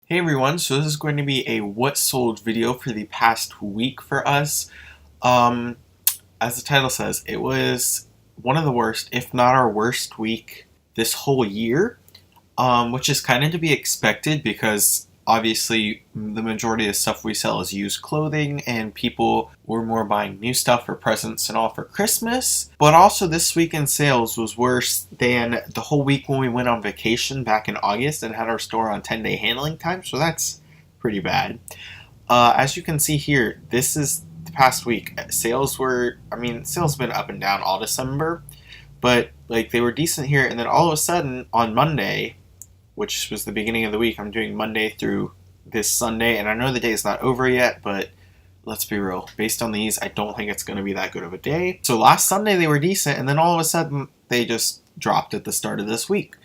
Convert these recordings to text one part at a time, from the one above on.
Hey everyone, so this is going to be a what sold video for the past week for us. Um, as the title says, it was one of the worst, if not our worst week this whole year, which is kind of to be expected because obviously the majority of the stuff we sell is used clothing and people were more buying new stuff for presents and all for Christmas. But also this week in sales was worse than the whole week when we went on vacation back in August and had our store on 10-day handling time, so that's pretty bad. As you can see here, this is the past week. Sales have been up and down all December, but like they were decent here, and then all of a sudden on Monday, which was the beginning of the week. I'm doing Monday through this Sunday, and I know the day is not over yet, but let's be real. Based on these, I don't think it's going to be that good of a day. So last Sunday they were decent, and then all of a sudden they just dropped at the start of this week.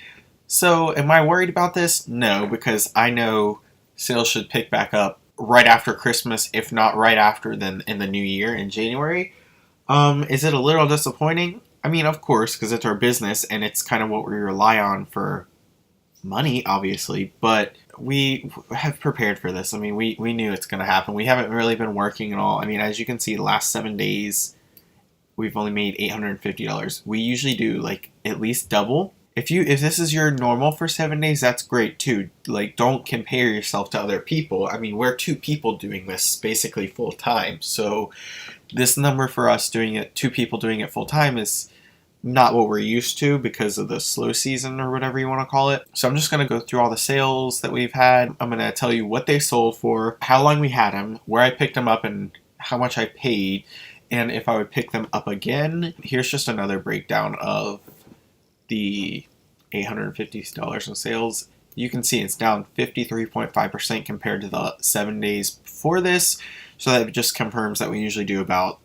So am I worried about this? No, because I know sales should pick back up right after Christmas, if not right after, then in the new year in January. Is it a little disappointing? I mean, of course, because it's our business and it's kind of what we rely on for money, obviously, but we have prepared for this. I mean, we knew it's going to happen. We haven't really been working at all. I mean, as you can see, the last 7 days, we've only made $850. We usually do like at least double. If this is your normal for 7 days, that's great too. Like, don't compare yourself to other people. I mean, we're two people doing this basically full time. So this number for us doing it, two people doing it full time, is not what we're used to because of the slow season or whatever you want to call it. So I'm just going to go through all the sales that we've had. I'm going to tell you what they sold for, how long we had them, where I picked them up, and how much I paid, and if I would pick them up again. Here's just another breakdown of the $850 in sales. You can see it's down 53.5% compared to the 7 days before this. So that just confirms that we usually do about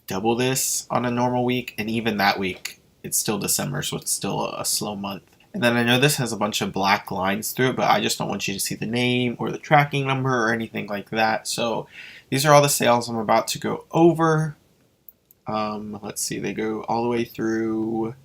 double this on a normal week, and even that week it's still December, so it's still a slow month. And then I know this has a bunch of black lines through it, but I just don't want you to see the name or the tracking number or anything like that. So these are all the sales I'm about to go over. Let's see, they go all the way through.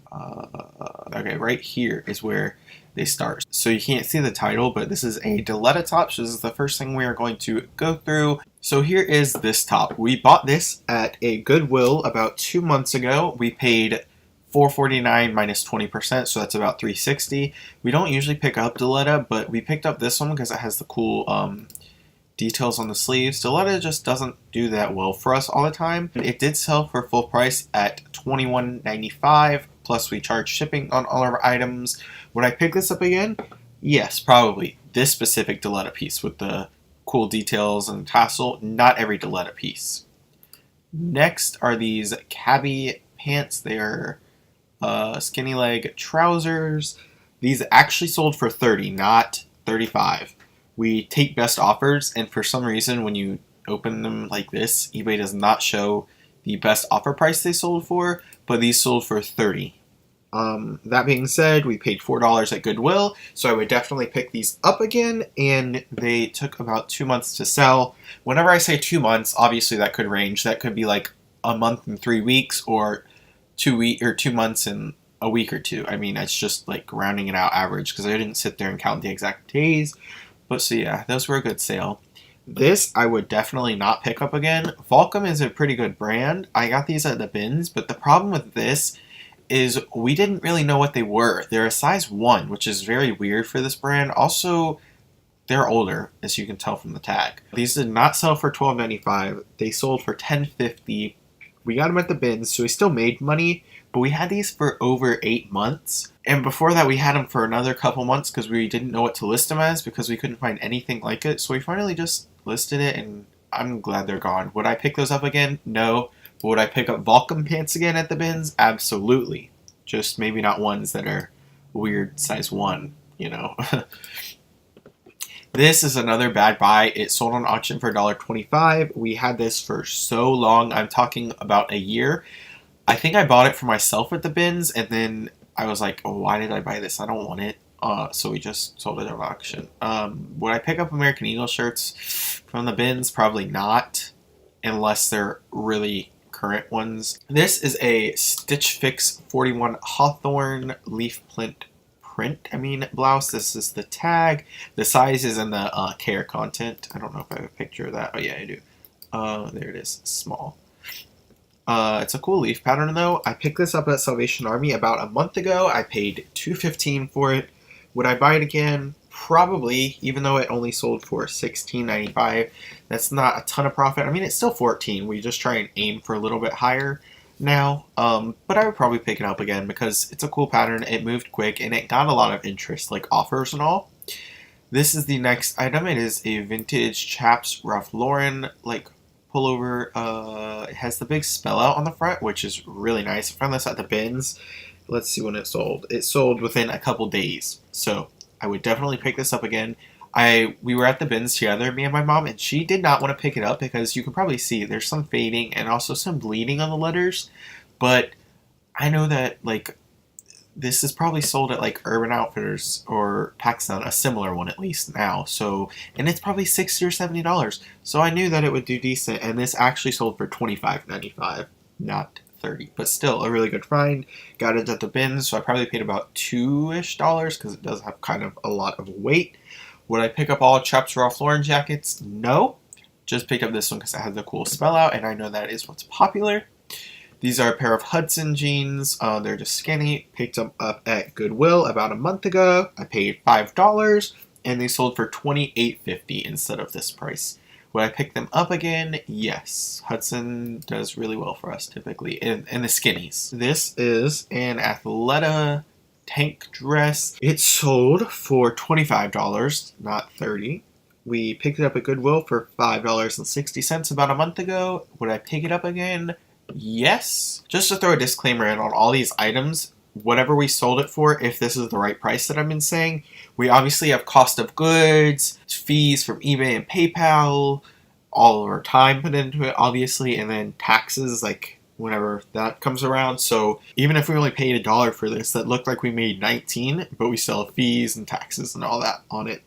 Okay, right here is where they start. So you can't see the title, but this is a Diletta top. So this is the first thing we are going to go through. So here is this top. We bought this at a Goodwill about 2 months ago. We paid $449 minus 20%, so that's about $360. We don't usually pick up Diletta, but we picked up this one because it has the cool details on the sleeves. Diletta just doesn't do that well for us all the time. It did sell for full price at $21.95, plus we charge shipping on all our items. Would I pick this up again? Yes, probably. This specific Diletta piece with the cool details and tassel, not every Diletta piece. Next are these cabbie pants. They're skinny leg trousers. These actually sold for $30, not $35. We take best offers, and for some reason when you open them like this, eBay does not show the best offer price they sold for, but these sold for $30. That being said, we paid $4 at Goodwill, so I would definitely pick these up again, and they took about 2 months to sell. Whenever I say 2 months, obviously that could range. That could be like a month and 3 weeks, or 2 months and a week or two. I mean, it's just like rounding it out average because I didn't sit there and count the exact days. But so yeah, those were a good sale. This I would definitely not pick up again. Volcom is a pretty good brand. I got these at the bins, but the problem with this is we didn't really know what they were. They're a size 1, which is very weird for this brand. Also, they're older, as you can tell from the tag. These did not sell for $12.95. They sold for $10.50. We got them at the bins, so we still made money, but we had these for over 8 months. And before that, we had them for another couple months because we didn't know what to list them as because we couldn't find anything like it. So we finally just listed it, and I'm glad they're gone. Would I pick those up again? No. But would I pick up Volcom pants again at the bins? Absolutely. Just maybe not ones that are weird size 1, you know. This is another bad buy. It sold on auction for $1.25. We had this for so long. I'm talking about a year. I think I bought it for myself at the bins, and then I was like, oh, why did I buy this? I don't want it. So we just sold it at auction. Would I pick up American Eagle shirts from the bins? Probably not, unless they're really current ones. This is a Stitch Fix 41 Hawthorne leaf print print, blouse. This is the tag. The size is in the care content. I don't know if I have a picture of that. Oh yeah, I do. There it is, small. It's a cool leaf pattern though. I picked this up at Salvation Army about a month ago. I paid $2.15 for it. Would I buy it again? Probably, even though it only sold for $16.95. That's not a ton of profit. It's still $14. We just try and aim for a little bit higher now. But I would probably pick it up again because it's a cool pattern. It moved quick and it got a lot of interest, like offers and all. This is the next item. It is a vintage Chaps Ralph Lauren like pullover. It has the big spell out on the front, which is really nice. I found this at the bins. Let's see when it sold. It sold within a couple days. So I would definitely pick this up again. We were at the bins together, me and my mom, and she did not want to pick it up because you can probably see there's some fading and also some bleeding on the letters. But I know that this is probably sold at Urban Outfitters or PacSun, a similar one at least now. So, and it's probably $60 or $70. So I knew that it would do decent, and this actually sold for $25.95, not $30, but still a really good find. Got it at the bins, so I probably paid about $2-ish because it does have kind of a lot of weight. Would I pick up all Chaps Ralph Lauren jackets? No. Just picked up this one because it has the cool spell out, and I know that is what's popular. These are a pair of Hudson jeans. They're just skinny. Picked them up at Goodwill about a month ago. I paid $5, and they sold for $28.50 instead of this price. Would I pick them up again? Yes. Hudson does really well for us typically in the skinnies. This is an Athleta tank dress. It sold for $25, not $30. We picked it up at Goodwill for $5.60 about a month ago. Would I pick it up again? Yes. Just to throw a disclaimer in on all these items, whatever we sold it for, if this is the right price that I've been saying, we obviously have cost of goods, fees from eBay and PayPal, all of our time put into it, obviously, and then taxes, whenever that comes around. So even if we only paid $1 for this, that looked like we made $19, but we still have fees and taxes and all that on it.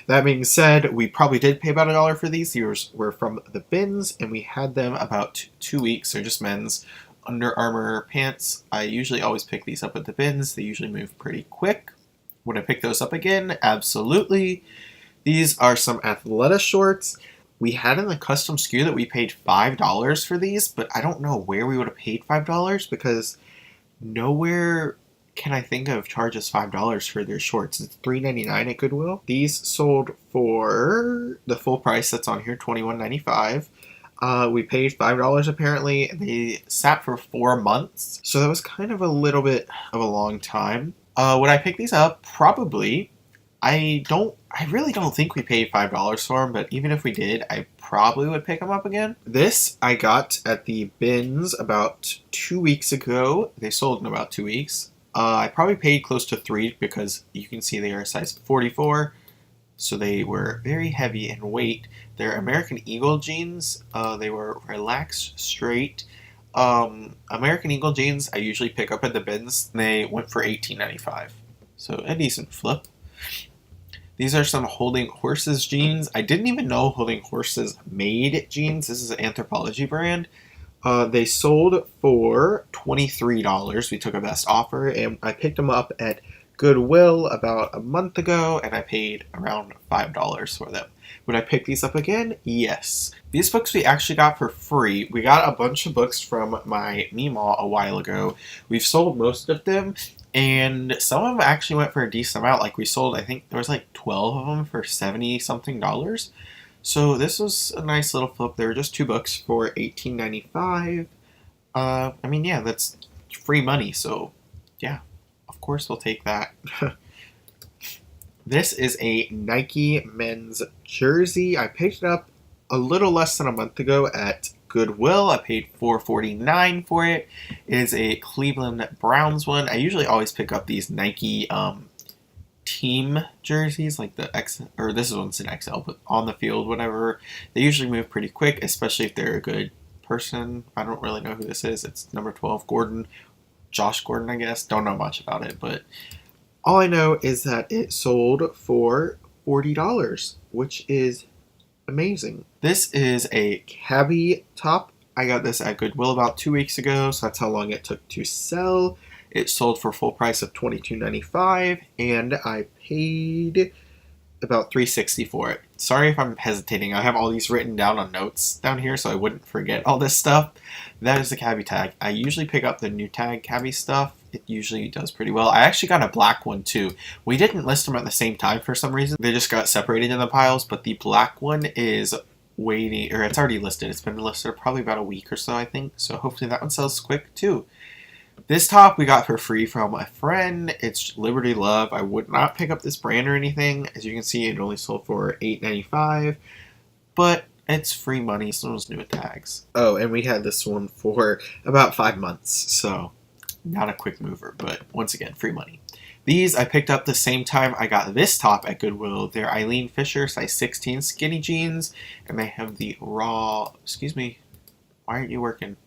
That being said, we probably did pay about $1 for these. These were from the bins, and we had them about 2 weeks. They're just men's Under Armour pants. I usually always pick these up at the bins. They usually move pretty quick. Would I pick those up again? Absolutely. These are some Athleta shorts. We had in the custom SKU that we paid $5 for these, but I don't know where we would have paid $5 because nowhere can I think of charges $5 for their shorts. It's $3.99 at Goodwill. These sold for the full price that's on here, $21.95. We paid $5 apparently. They sat for 4 months, so that was kind of a little bit of a long time. Would I pick these up? Probably. I really don't think we paid $5 for them, but even if we did, I probably would pick them up again. This I got at the bins about 2 weeks ago. They sold in about 2 weeks. I probably paid close to $3 because you can see they are a size 44, so they were very heavy in weight. They're American Eagle jeans. They were relaxed, straight. American Eagle jeans I usually pick up at the bins. They went for $18.95, so a decent flip. These are some Holding Horses jeans. I didn't even know Holding Horses made jeans. This is an Anthropologie brand. They sold for $23. We took a best offer, and I picked them up at Goodwill about a month ago, and I paid around $5 for them. Would I pick these up again? Yes. These books we actually got for free. We got a bunch of books from my Meemaw a while ago. We've sold most of them, and some of them actually went for a decent amount. We sold, I think there was 12 of them for $70-something. So this was a nice little flip. There were just 2 books for $18.95. Yeah, that's free money, so yeah, of course we'll take that. This is a Nike men's jersey. I picked it up a little less than a month ago at Goodwill. I paid $4.49 for it. It is a Cleveland Browns one. I usually always pick up these Nike team jerseys, like the X, or this one's an XL, but on the field, whatever. They usually move pretty quick, especially if they're a good person. I don't really know who this is. It's number 12, Gordon. Josh Gordon, I guess. Don't know much about it, but all I know is that it sold for $40, which is amazing. This is a cabbie top. I got this at Goodwill about 2 weeks ago, so that's how long it took to sell. It sold for full price of $22.95, and I paid about $3.60 for it. Sorry if I'm hesitating. I have all these written down on notes down here so I wouldn't forget all this stuff. That is the cabbie tag. I usually pick up the new tag cabbie stuff. It usually does pretty well. I actually got a black one too. We didn't list them at the same time for some reason. They just got separated in the piles, but the black one is waiting, or it's already listed. It's been listed probably about a week or so, I think. So hopefully that one sells quick too. This top we got for free from a friend. It's Liberty Love. I would not pick up this brand or anything. As you can see, it only sold for $8.95, but it's free money, so it's new with tags. Oh, and we had this one for about 5 months, so not a quick mover, but once again, free money. These I picked up the same time I got this top at Goodwill. They're Eileen Fisher size 16 skinny jeans, and they have the raw, excuse me, why aren't you working?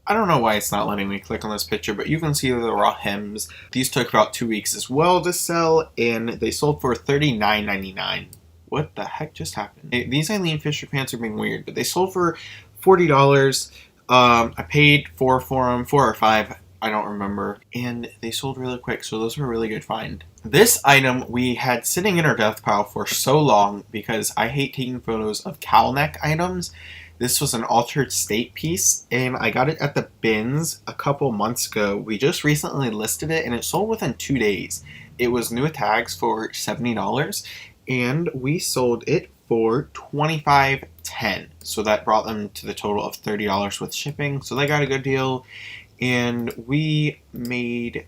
I don't know why it's not letting me click on this picture, but you can see the raw hems. These took about 2 weeks as well to sell, and they sold for $39.99. What the heck just happened? These Eileen Fisher pants are being weird, but they sold for $40. I paid $4 for them, 4 or 5, I don't remember, and they sold really quick, so those were a really good find. This item we had sitting in our death pile for so long because I hate taking photos of cowl neck items. This was an altered state piece, and I got it at the bins a couple months ago. We just recently listed it, and it sold within 2 days. It was new with tags for $70, and we sold it for $25.10. So that brought them to the total of $30 with shipping. So they got a good deal, and we made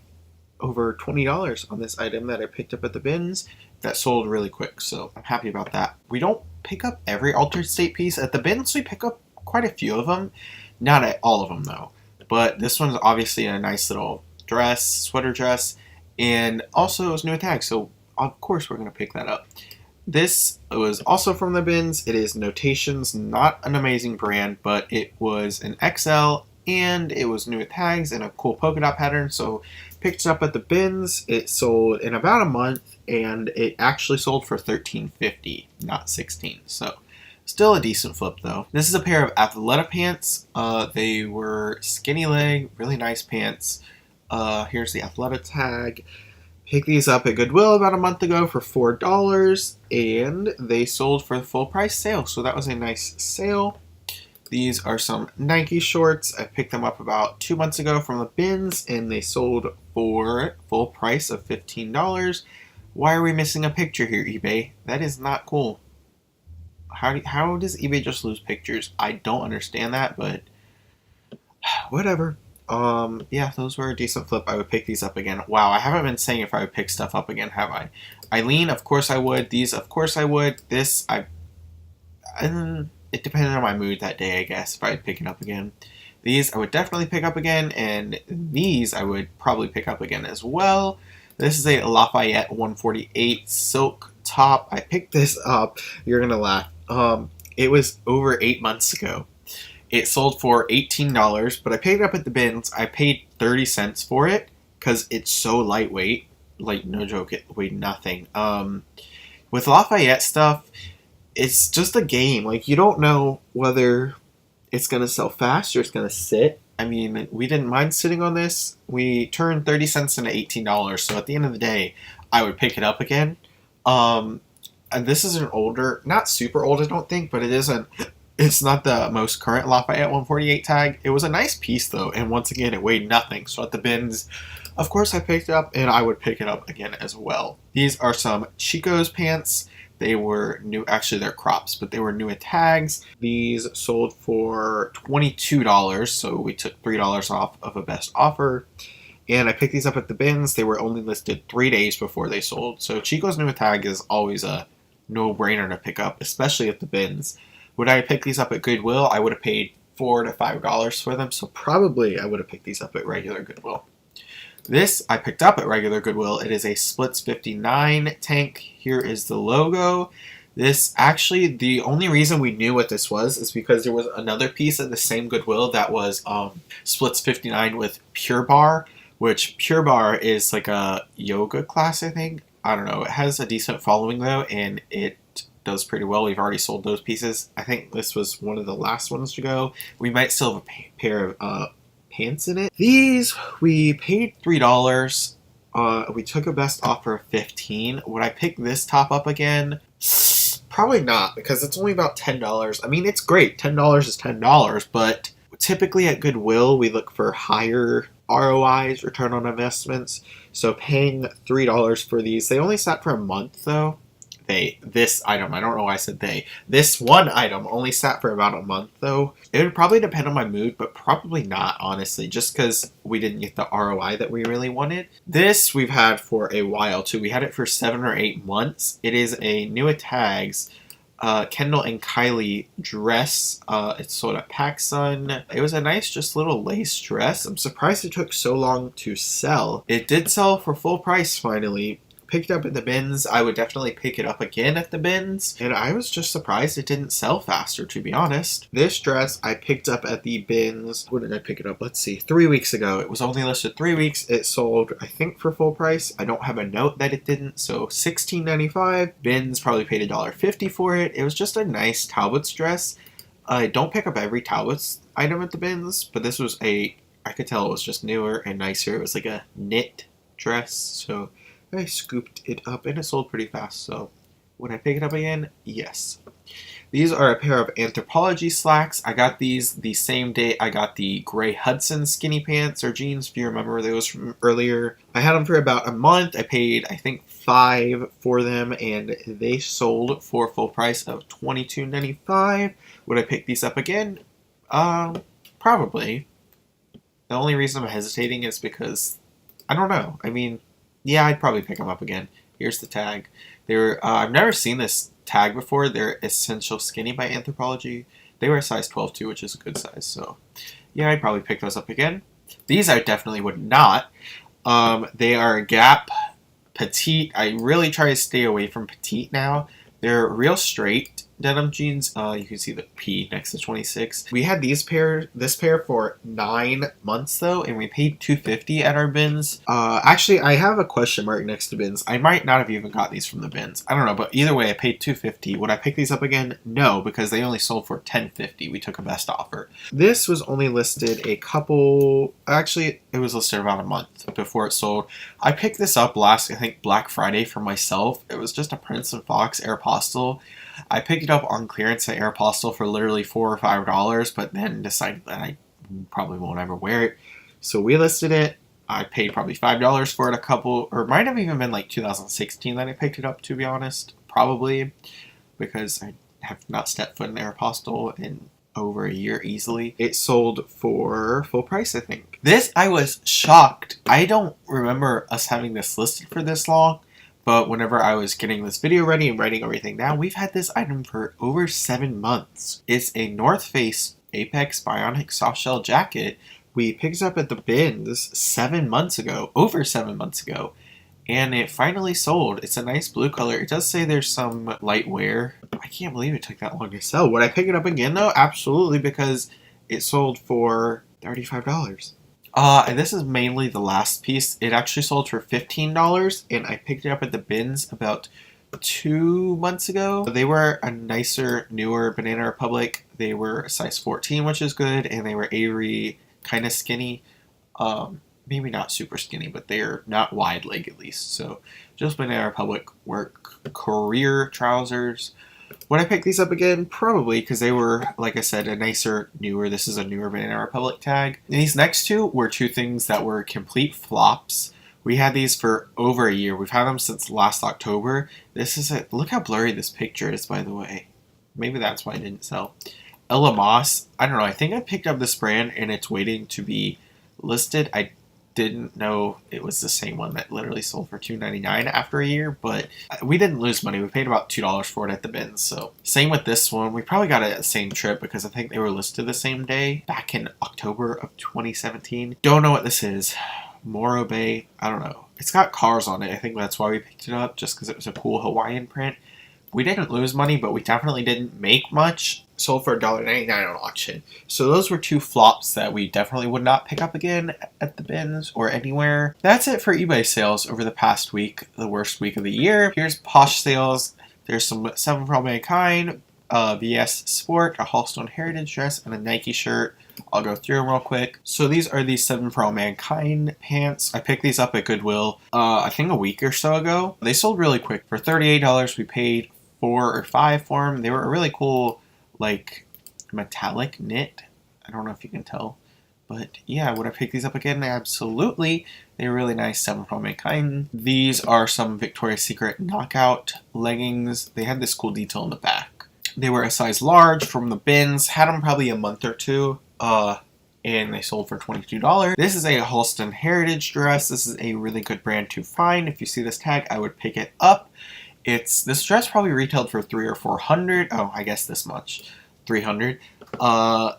over $20 on this item that I picked up at the bins. That sold really quick, so I'm happy about that. We don't pick up every altered state piece. At the bins, we pick up quite a few of them. Not at all of them, though. But this one's obviously a nice little dress, sweater dress, and also it was new with tags, so of course we're going to pick that up. This was also from the bins. It is Notations, not an amazing brand, but it was an XL, and it was new with tags and a cool polka dot pattern, so picked it up at the bins. It sold in about a month, and it actually sold for $13.50, not $16. So still a decent flip though. This is a pair of Athleta pants. They were skinny leg, really nice pants. Here's the Athleta tag. Picked these up at Goodwill about a month ago for $4, and they sold for the full price sale. So that was a nice sale. These are some Nike shorts. I picked them up about 2 months ago from the bins, and they sold for full price of $15. Why are we missing a picture here, eBay? That is not cool. How does eBay just lose pictures? I don't understand that, but whatever. Yeah, those were a decent flip. I would pick these up again. Wow, I haven't been saying if I would pick stuff up again, have I? Eileen, of course I would. These, of course I would. This, it depended on my mood that day, I guess, if I'd pick it up again. These I would definitely pick up again, and these I would probably pick up again as well. This is a Lafayette 148 silk top. I picked this up. You're going to laugh. It was over 8 months ago. It sold for $18, but I picked it up at the bins. I paid 30 cents for it because it's so lightweight. Like, no joke, it weighed nothing. With Lafayette stuff, it's just a game. Like, you don't know whether it's going to sell fast or it's going to sit. I mean, we didn't mind sitting on this. We turned 30 cents into $18, so at the end of the day, I would pick it up again. And this is an older, not super old, I don't think, but it's not the most current Lafayette 148 tag. It was a nice piece, though, and once again, it weighed nothing. So at the bins, of course, I picked it up, and I would pick it up again as well. These are some Chico's pants. They were new, actually they're crops, but they were new at tags. These sold for $22, so we took $3 off of a best offer. And I picked these up at the bins. They were only listed 3 days before they sold. So Chico's new at tag is always a no-brainer to pick up, especially at the bins. Would I pick these up at Goodwill? I would have paid $4 to $5 for them, so probably I would have picked these up at regular Goodwill. This I picked up at regular Goodwill. It is a Splits 59 tank. Here is the logo. This actually, the only reason we knew what this was is because there was another piece at the same Goodwill that was Splits 59 with Pure Barre, which Pure Barre is like a yoga class, I think. I don't know. It has a decent following though, and it does pretty well. We've already sold those pieces. I think this was one of the last ones to go. We might still have a pair of pants in it. These, we paid $3. We took a best offer of $15. Would I pick this top up again? Probably not, because it's only about $10. I mean, it's great. $10 is $10, but typically at Goodwill, we look for higher ROIs, return on investments. So paying $3 for these, they only sat for a month though. This item, I don't know why I said they. This one item only sat for about a month though. It would probably depend on my mood, but probably not, honestly, just because we didn't get the ROI that we really wanted. This we've had for a while too. We had it for 7 or 8 months. It is a new at Tags Kendall and Kylie dress. It's sold at PacSun. It was a nice, just little lace dress. I'm surprised it took so long to sell. It did sell for full price finally. Picked up at the bins. I would definitely pick it up again at the bins. And I was just surprised it didn't sell faster, to be honest. This dress I picked up at the bins. When did I pick it up? Let's see. 3 weeks ago. It was only listed 3 weeks. It sold, I think, for full price. I don't have a note that it didn't. So $16.95. Bins probably paid $1.50 for it. It was just a nice Talbot's dress. I don't pick up every Talbot's item at the bins, but this was I could tell it was just newer and nicer. It was like a knit dress. So I scooped it up and it sold pretty fast, so would I pick it up again? Yes. These are a pair of Anthropologie slacks. I got these the same day I got the gray Hudson skinny pants or jeans, if you remember those from earlier. I had them for about a month. I paid, I think, $5 for them, and they sold for a full price of $22.95. Would I pick these up again? Probably. The only reason I'm hesitating is because, I don't know. I mean, yeah, I'd probably pick them up again. Here's the tag. I've never seen this tag before. They're Essential Skinny by Anthropologie. They were a size 12 too, which is a good size. So, yeah, I'd probably pick those up again. These I definitely would not. They are a Gap Petite. I really try to stay away from Petite now. They're real straight denim jeans. You can see the P next to 26. We had this pair for 9 months though, and we paid $2.50 at our bins. Actually, I have a question mark next to bins. I might not have even got these from the bins. I don't know, but either way, I paid $2.50. Would I pick these up again? No, because they only sold for $10.50. We took a best offer. This was only listed actually, it was listed about a month before it sold. I picked this up last, I think, Black Friday for myself. It was just a Prince and Fox Aeropostale. I picked it up on clearance at Aeropostale for literally $4 or $5, but then decided that I probably won't ever wear it. So we listed it. I paid probably $5 for it or it might have even been like 2016 that I picked it up, to be honest. Probably, because I have not stepped foot in Aeropostale in over a year easily. It sold for full price, I think. This, I was shocked. I don't remember us having this listed for this long. But whenever I was getting this video ready and writing everything down, we've had this item for over 7 months. It's a North Face Apex Bionic Softshell jacket. We picked it up at the bins 7 months ago, over 7 months ago, and it finally sold. It's a nice blue color. It does say there's some light wear. I can't believe it took that long to sell. Would I pick it up again though? Absolutely, because it sold for $35. And this is mainly the last piece. It actually sold for $15, and I picked it up at the bins about 2 months ago. They were a nicer, newer Banana Republic. They were a size 14, which is good, and they were Avery, kind of skinny. Maybe not super skinny, but they're not wide leg at least. So just Banana Republic work career trousers. Would I pick these up again? Probably, because they were, like I said, a nicer, newer. This is a newer Banana Republic tag. And these next two were two things that were complete flops. We had these for over a year. We've had them since last October. This is look how blurry this picture is, by the way. Maybe that's why it didn't sell. Ella Moss. I don't know. I think I picked up this brand and it's waiting to be listed. I didn't know it was the same one that literally sold for $2.99 after a year, but we didn't lose money. We paid about $2 for it at the bins. So same with this one. We probably got it at the same trip because I think they were listed the same day back in October of 2017. Don't know what this is. Morro Bay. I don't know. It's got cars on it. I think that's why we picked it up, just because it was a cool Hawaiian print. We didn't lose money, but we definitely didn't make much. Sold for $1.99 on auction. So those were two flops that we definitely would not pick up again at the bins or anywhere. That's it for eBay sales over the past week, the worst week of the year. Here's Posh sales. There's some 7 for All Mankind, VS Sport, a Halston Heritage dress, and a Nike shirt. I'll go through them real quick. So these are the 7 for All Mankind pants. I picked these up at Goodwill, I think a week or so ago. They sold really quick. For $38, we paid 4 or 5 for them. They were a really cool, like, metallic knit. I don't know if you can tell. But yeah, would I pick these up again? Absolutely. They were really nice, 7 for All Mankind. These are some Victoria's Secret knockout leggings. They had this cool detail in the back. They were a size large from the bins. Had them probably a month or two. And they sold for $22. This is a Halston Heritage dress. This is a really good brand to find. If you see this tag, I would pick it up. This dress probably retailed for $300 or $400. Oh, I guess this much. $300.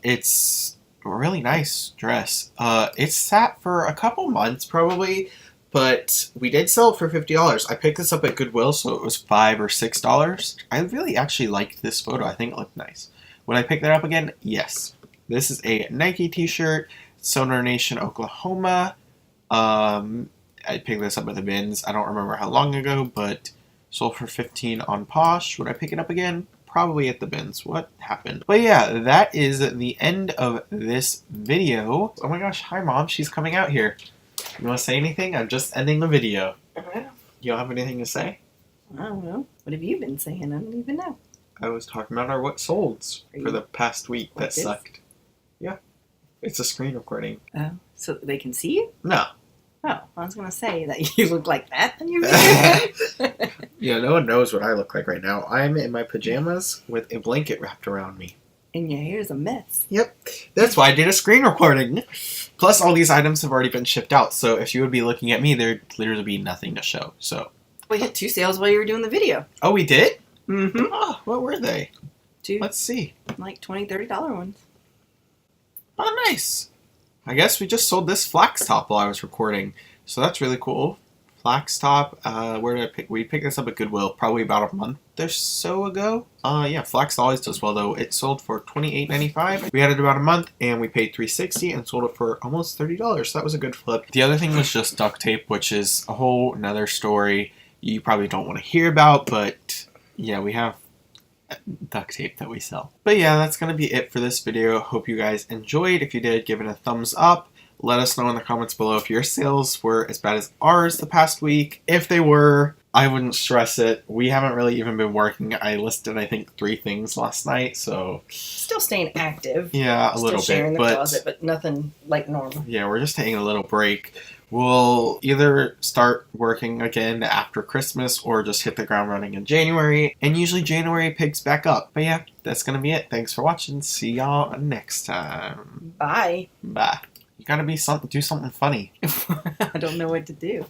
It's a really nice dress. It sat for a couple months probably, but we did sell it for $50. I picked this up at Goodwill, so it was $5 or $6. I really actually liked this photo. I think it looked nice. Would I pick that up again? Yes. This is a Nike t-shirt, Sonar Nation, Oklahoma. I picked this up at the bins. I don't remember how long ago, but sold for $15 on Posh. Would I pick it up again? Probably at the bins. What happened? But yeah, that is the end of this video. Oh my gosh, hi Mom, she's coming out here. You want to say anything? I'm just ending the video. You don't have anything to say? I don't know. What have you been saying? I don't even know. I was talking about our what solds for the past week that sucked. Yeah. It's a screen recording. Oh, so they can see you? No. Oh, I was going to say that you look like that in your video. Yeah, no one knows what I look like right now. I'm in my pajamas with a blanket wrapped around me. And your hair's a mess. Yep. That's why I did a screen recording. Plus, all these items have already been shipped out, so if you would be looking at me, there'd literally be nothing to show. So We had 2 sales while you were doing the video. Oh, we did? Mm-hmm. Oh, what were they? 2, Let's see. like $20, $30 ones. Oh, nice. I guess we just sold this flax top while I was recording, so that's really cool. Flax top. Where did I pick? We picked this up at Goodwill probably about a month or so ago. Yeah, flax always does well though. It sold for $28.95. We had it about a month and we paid $3.60 and sold it for almost $30. So that was a good flip. The other thing was just duct tape, which is a whole another story you probably don't want to hear about, but yeah, we have duct tape that we sell. But yeah, that's gonna be it for this video. Hope you guys enjoyed. If you did, give it a thumbs up. Let us know in the comments below if your sales were as bad as ours the past week. If they were, I wouldn't stress it. We haven't really even been working. I listed, I think, 3 things last night, so... Still staying active. Yeah, a little bit. Still sharing the closet, but nothing like normal. Yeah, we're just taking a little break. We'll either start working again after Christmas or just hit the ground running in January. And usually January picks back up. But yeah, that's going to be it. Thanks for watching. See y'all next time. Bye. Bye. You gotta do something funny. I don't know what to do.